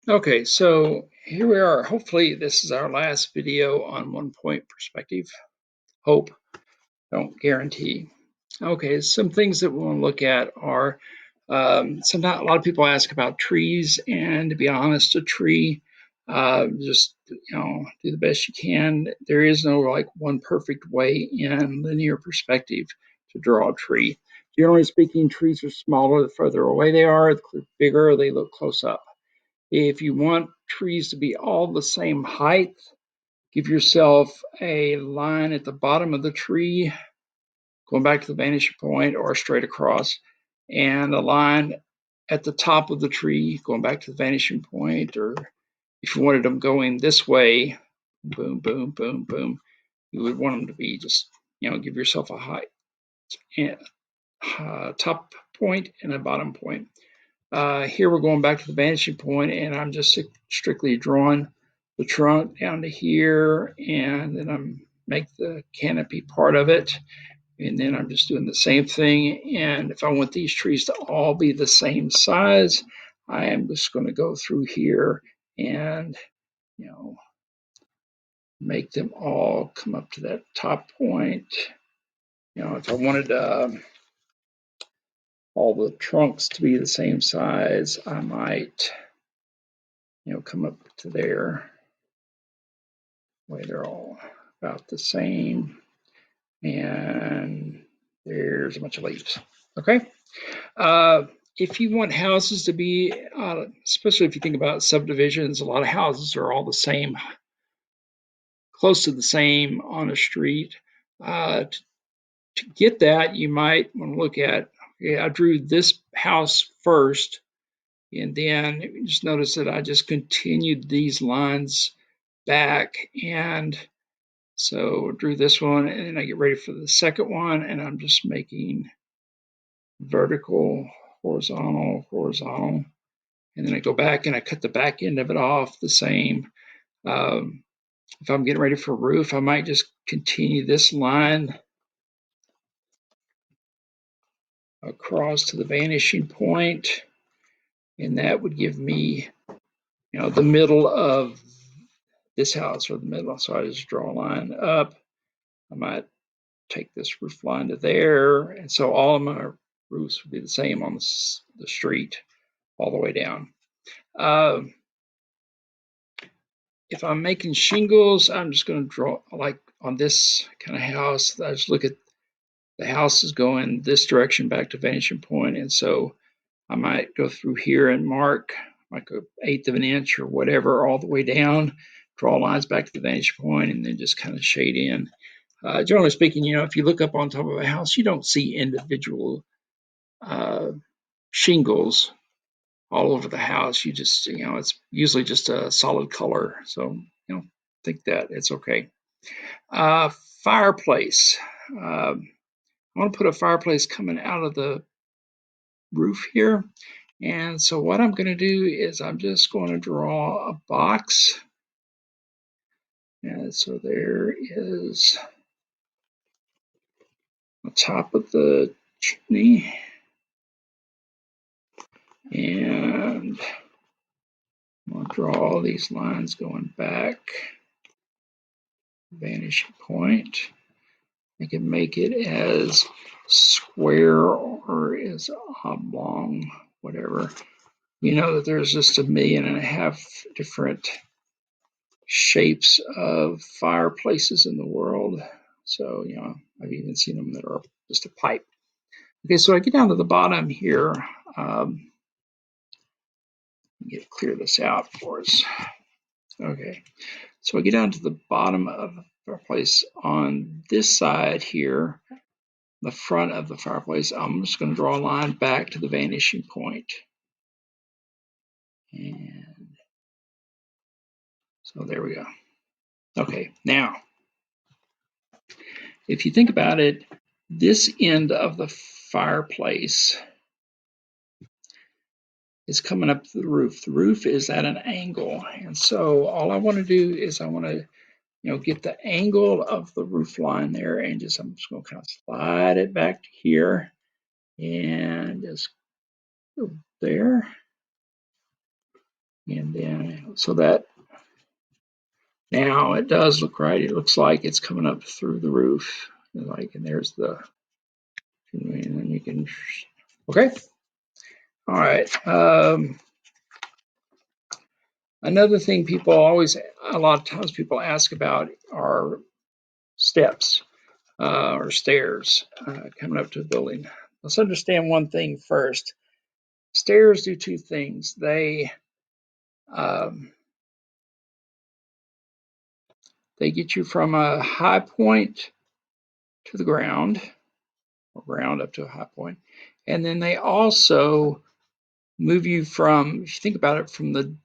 Okay, so here we are. Hopefully, this is our last video on 1 point perspective. Hope, don't guarantee. Okay, some things that we want to look at are sometimes a lot of people ask about trees, and to be honest, a tree, just do the best you can. There is no like one perfect way in linear perspective to draw a tree. Generally speaking, trees are smaller the further away they are, the bigger they look close up. If you want trees to be all the same height, give yourself a line at the bottom of the tree, going back to the vanishing point or straight across, and a line at the top of the tree, going back to the vanishing point, or if you wanted them going this way, boom, boom, boom, boom, you would want them to be just, give yourself a height, top point and a bottom point. Here we're going back to the vanishing point, and I'm just strictly drawing the trunk down to here, and then I'm make the canopy part of it, and then I'm just doing the same thing. And if I want these trees to all be the same size, I am just going to go through here and you know make them all come up to that top point. If I wanted all the trunks to be the same size, I might come up to there. Way they're all about the same, and there's a bunch of leaves. Okay. If you want houses to be, especially if you think about subdivisions, a lot of houses are all the same, close to the same on a street. To get that, you might want to look at, okay, I drew this house first, and then just notice that I just continued these lines back, and so drew this one, and then I get ready for the second one, and I'm just making vertical, horizontal, horizontal, and then I go back and I cut the back end of it off the same. If I'm getting ready for a roof, I might just continue this line across to the vanishing point, and that would give me, the middle of this house, or the middle. So I just draw a line up. I might take this roof line to there, and so all of my roofs would be the same on the street all the way down. If I'm making shingles, I'm just going to draw, like on this kind of house, I just look at the house is going this direction back to vanishing point, and so I might go through here and mark like an eighth of an inch or whatever all the way down, draw lines back to the vanishing point, and then just kind of shade in. Generally speaking, if you look up on top of a house, you don't see individual uh, shingles all over the house. You just, it's usually just a solid color. So, think that it's okay. Fireplace. I want to put a fireplace coming out of the roof here. And so what I'm going to do is I'm just going to draw a box. And so there is the top of the chimney. And I'll draw all these lines going back. Vanishing point. I can make it as square or as oblong, whatever. That there's just 1.5 million different shapes of fireplaces in the world. So, I've even seen them that are just a pipe. Okay, so I get down to the bottom here. Clear this out for us. Okay, so I get down to the bottom of the fireplace on this side here, the front of the fireplace. I'm just going to draw a line back to the vanishing point. And so there we go. Okay, now, if you think about it, this end of the fireplace is coming up to the roof. The roof is at an angle. And so all I want to do is I want to, get the angle of the roof line there, and I'm just going to kind of slide it back to here and just go there. And then, so that now it does look right. It looks like it's coming up through the roof. Like, and there's the, and then you can, okay. All right. Another thing people always, a lot of times people ask about are steps or stairs coming up to a building. Let's understand one thing first. Stairs do two things. Um, they get you from a high point to the ground, or ground up to a high point, and then they also move you from, if you think about it, from the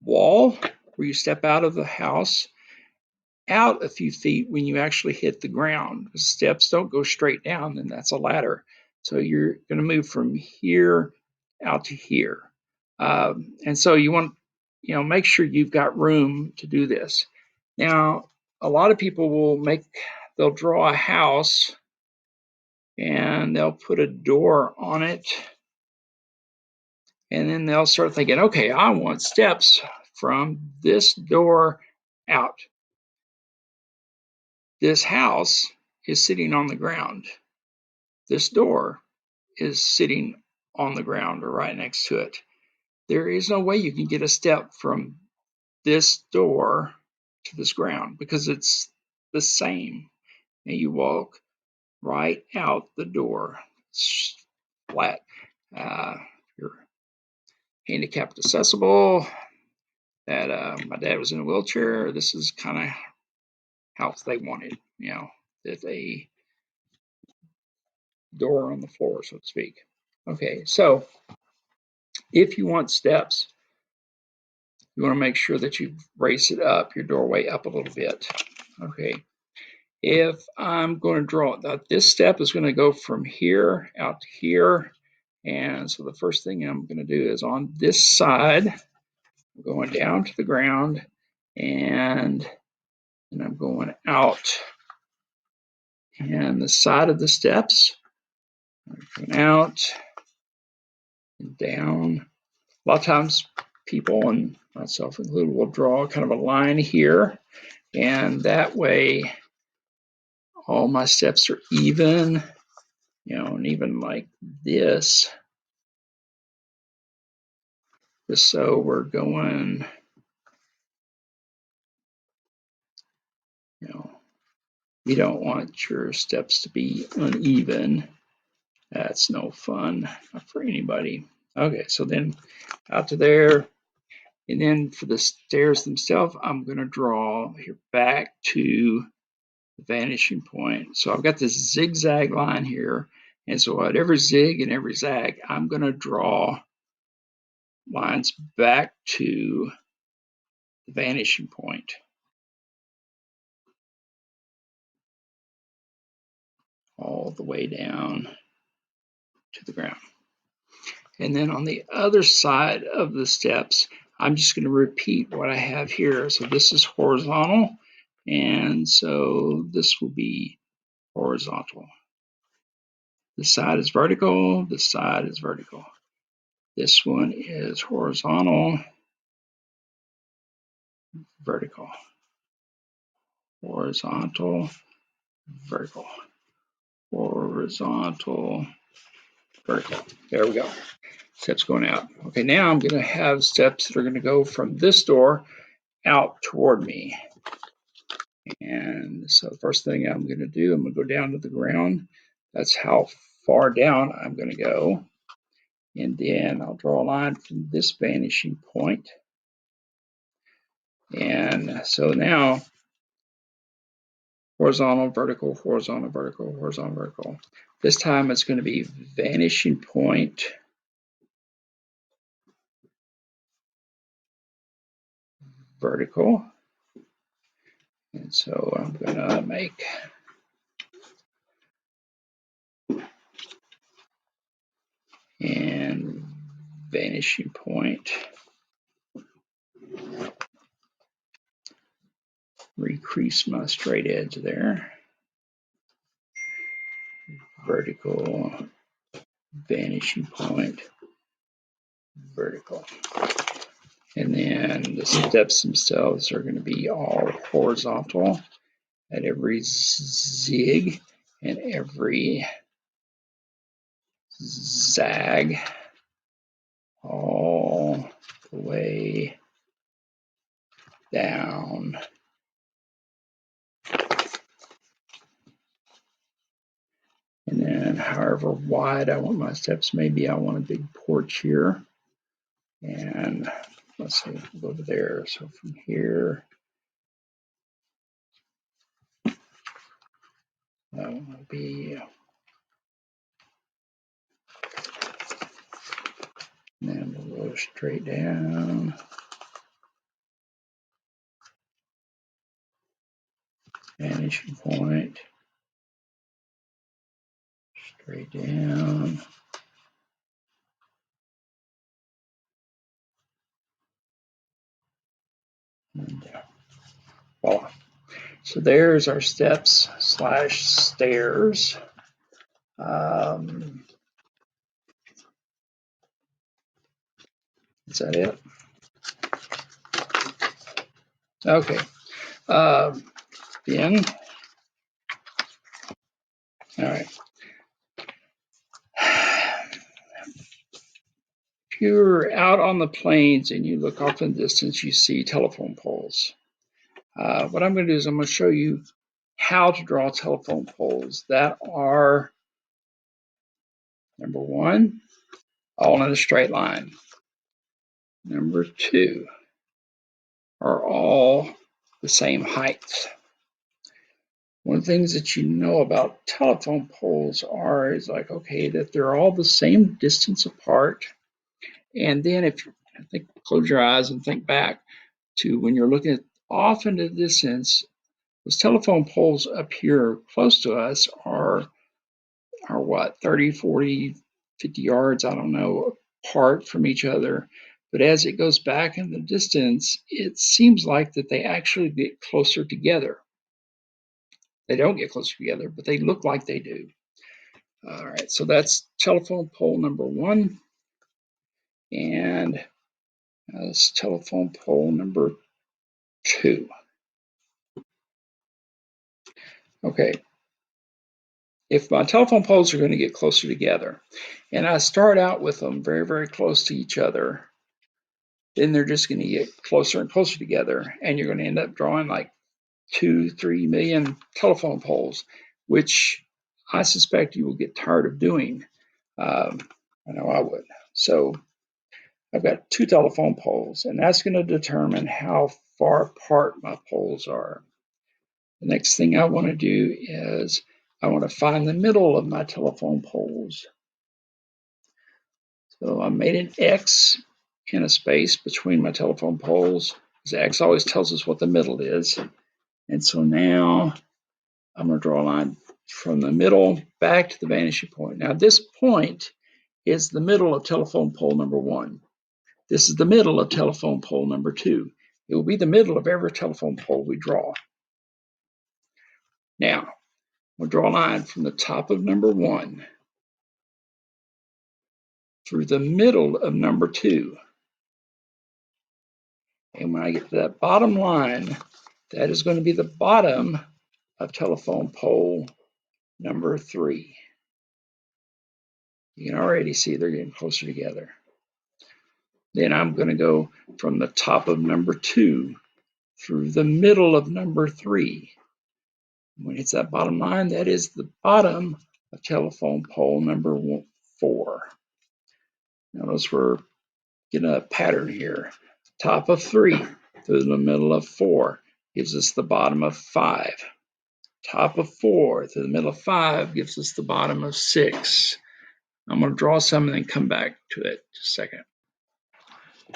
wall where you step out of the house out a few feet when you actually hit the ground. The steps don't go straight down, and that's a ladder. So you're going to move from here out to here. And so you want, make sure you've got room to do this. Now, a lot of people they'll draw a house and they'll put a door on it. And then they'll start thinking, okay, I want steps from this door out. This house is sitting on the ground. This door is sitting on the ground or right next to it. There is no way you can get a step from this door to this ground because it's the same. And you walk right out the door. It's flat. You're handicapped accessible. That my dad was in a wheelchair. This is kind of house they wanted, with a door on the floor, so to speak. Okay, so if you want steps, you want to make sure that you raise it up, your doorway up a little bit. Okay, if I'm going to draw that, this step is going to go from here out to here. And so the first thing I'm going to do is on this side, I'm going down to the ground, and I'm going out. And the side of the steps, going out and down. A lot of times people, and myself included, will draw kind of a line here, and that way all my steps are even, and even like this, just so we're going, you don't want your steps to be uneven. That's no fun for anybody. Okay, so then out to there, and then for the stairs themselves, I'm going to draw here back to the vanishing point. So I've got this zigzag line here, and so at every zig and every zag, I'm going to draw lines back to the vanishing point all the way down to the ground. And then on the other side of the steps, I'm just going to repeat what I have here. So this is horizontal, and so this will be horizontal. This side is vertical, this side is vertical. This one is horizontal, vertical, horizontal, vertical, horizontal, vertical. There we go. Steps going out. Okay, now I'm going to have steps that are going to go from this door out toward me. And so the first thing I'm going to do, I'm going to go down to the ground. That's how far down I'm going to go. And then I'll draw a line from this vanishing point. And so now, horizontal, vertical, horizontal, vertical, horizontal, vertical. This time it's going to be vanishing point, vertical. And so I'm going to make and vanishing point, recrease my straight edge there, vertical, vanishing point, vertical. And then the steps themselves are going to be all horizontal at every zig and every zag, all the way down. And then however wide I want my steps, maybe I want a big porch here. And let's see, over there. So from here, that will be, and then we'll go straight down. Vanishing point, straight down. And voila. So there's our steps / stairs. Is that it? Okay. Then, all right. If you're out on the plains and you look off in the distance, you see telephone poles. What I'm going to do is I'm going to show you how to draw telephone poles that are, number one, all in a straight line. Number two, are all the same height. One of the things that you know about telephone poles is like, okay, that they're all the same distance apart. And then if you close your eyes and think back to when you're looking at off into the distance, those telephone poles up here close to us are what, 30, 40, 50 yards, I don't know, apart from each other. But as it goes back in the distance, it seems like that they actually get closer together. They don't get closer together, but they look like they do. All right, so that's telephone pole number one. And that's telephone pole number two. Okay, if my telephone poles are going to get closer together, and I start out with them very, very close to each other, then they're just going to get closer and closer together, and you're going to end up drawing like 2-3 million telephone poles, which I suspect you will get tired of doing. I know I would. So I've got 2 telephone poles, and that's going to determine how far apart my poles are. The next thing I want to do is I want to find the middle of my telephone poles. So I made an X in a space between my telephone poles, because X always tells us what the middle is. And so now I'm going to draw a line from the middle back to the vanishing point. Now this point is the middle of telephone pole number 1. This is the middle of telephone pole number 2. It will be the middle of every telephone pole we draw. Now, we'll draw a line from the top of number 1 through the middle of number 2. And when I get to that bottom line, that is going to be the bottom of telephone pole number 3. You can already see they're getting closer together. Then I'm going to go from the top of number 2 through the middle of number 3. When it's that bottom line, that is the bottom of telephone pole number 4. Notice we're getting a pattern here. Top of 3 through the middle of 4 gives us the bottom of 5. Top of 4 through the middle of 5 gives us the bottom of 6. I'm going to draw some and then come back to it just a second.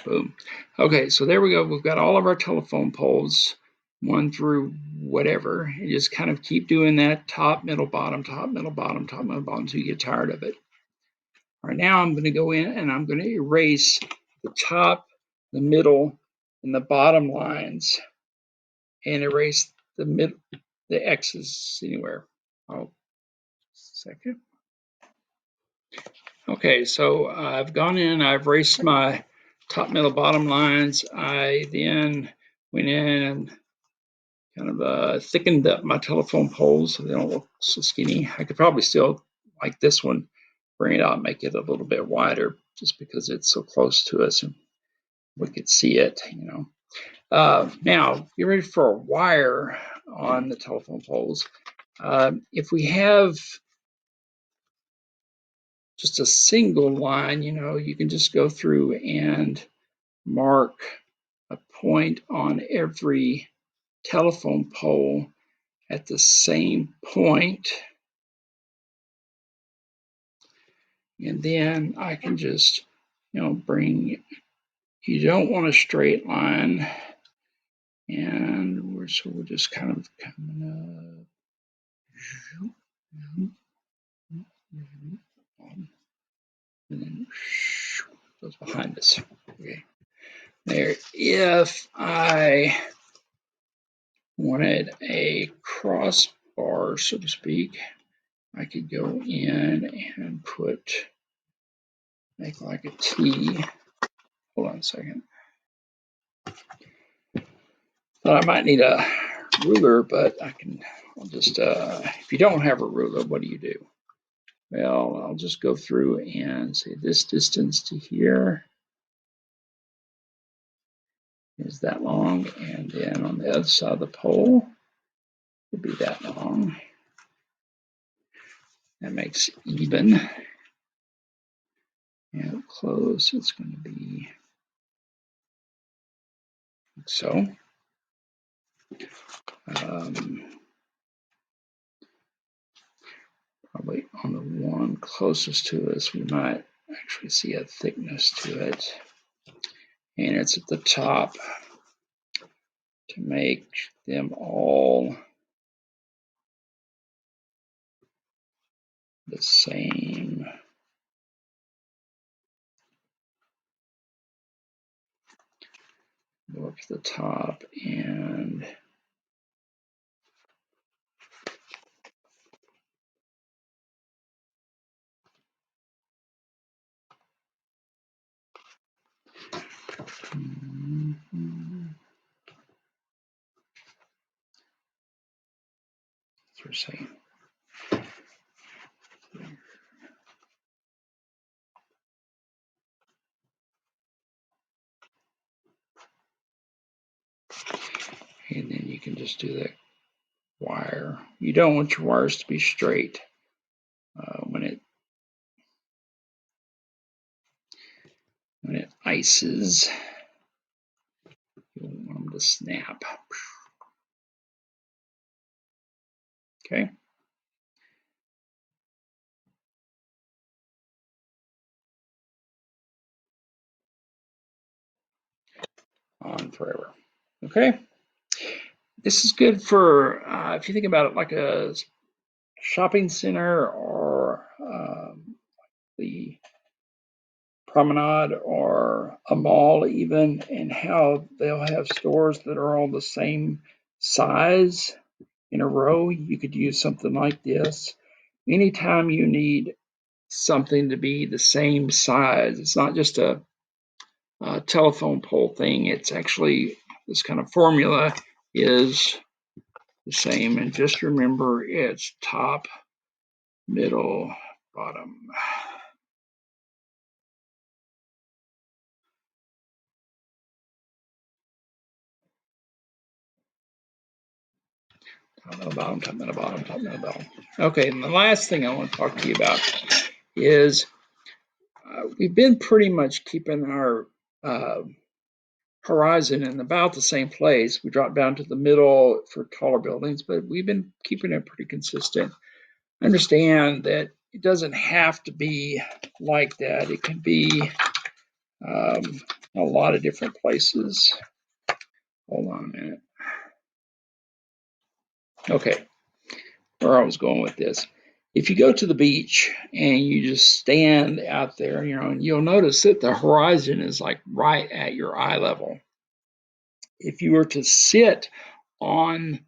Boom. Okay, so there we go. We've got all of our telephone poles, 1 through whatever. And just kind of keep doing that top, middle, bottom, top, middle, bottom, top, middle, bottom until you get tired of it. All right, now I'm going to go in and I'm going to erase the top, the middle, and the bottom lines and erase the middle, the X's anywhere. Oh, second. Okay, so I've gone in, I've erased my top, middle, bottom lines. I then went in and kind of thickened up my telephone poles so they don't look so skinny. I could probably still, like this one, bring it out and make it a little bit wider just because it's so close to us and we could see it, you know. Now, get ready for a wire on the telephone poles. If we have just a single line, you know, you can just go through and mark a point on every telephone pole at the same point. And then I can just, you know, bring, you don't want a straight line. And so we're just kind of coming up. And then goes behind us. Okay. There. If I wanted a crossbar, so to speak, I could go in and make like a T. Hold on a second. Thought I might need a ruler, but I'll just, if you don't have a ruler, what do you do? Well, I'll just go through and say this distance to here is that long, and then on the other side of the pole would be that long. That makes even. And close, it's going to be like so. Probably on the one closest to us, we might actually see a thickness to it. And it's at the top to make them all the same. Go up to the top and for a second. And then you can just do that wire. You don't want your wires to be straight when it ices. You don't want them to snap. Okay. On forever. Okay. This is good for if you think about it like a shopping center or the promenade or a mall even, and how they'll have stores that are all the same size in a row. You could use something like this. Anytime you need something to be the same size, it's not just a telephone pole thing. It's actually this kind of formula is the same. And just remember it's top, middle, bottom. Top, middle, bottom, top, middle, bottom, top, middle, bottom. Okay, and the last thing I want to talk to you about is we've been pretty much keeping our horizon in about the same place. We dropped down to the middle for taller buildings, but we've been keeping it pretty consistent. Understand that it doesn't have to be like that. It can be a lot of different places. Hold on a minute. Okay, where I was going with this. If you go to the beach and you just stand out there, you know, and you'll notice that the horizon is like right at your eye level. If you were to sit on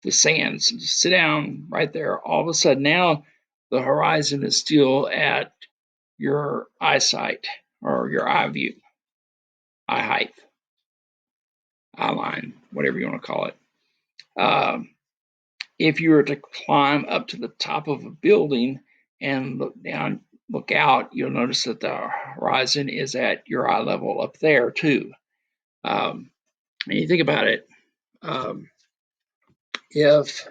the sands, just sit down right there, all of a sudden now the horizon is still at your eyesight or your eye view. eye height, eye line, whatever you want to call it. If you were to climb up to the top of a building and look down, look out, you'll notice that the horizon is at your eye level up there too. And you think about it, if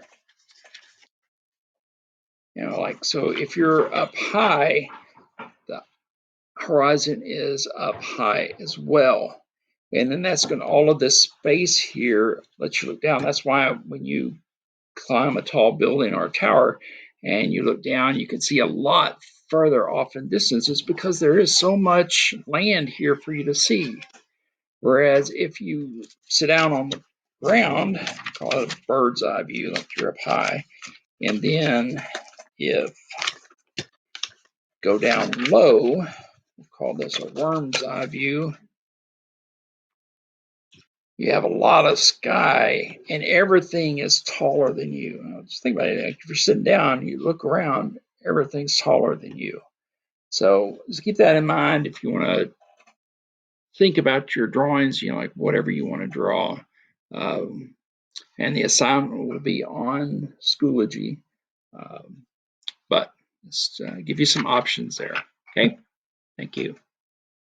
so if you're up high, the horizon is up high as well. And then that's going to, all of this space here lets you look down. That's why when you climb a tall building or a tower and you look down, you can see a lot further off in distance. It's because there is so much land here for you to see. Whereas if you sit down on the ground, call it a bird's eye view, like you're up high, and then if go down low, we'll call this a worm's eye view, you have a lot of sky and everything is taller than you. Just think about it. Like if you're sitting down, you look around, everything's taller than you. So just keep that in mind if you want to think about your drawings, like whatever you want to draw. And the assignment will be on Schoology. But just give you some options there. Okay, thank you.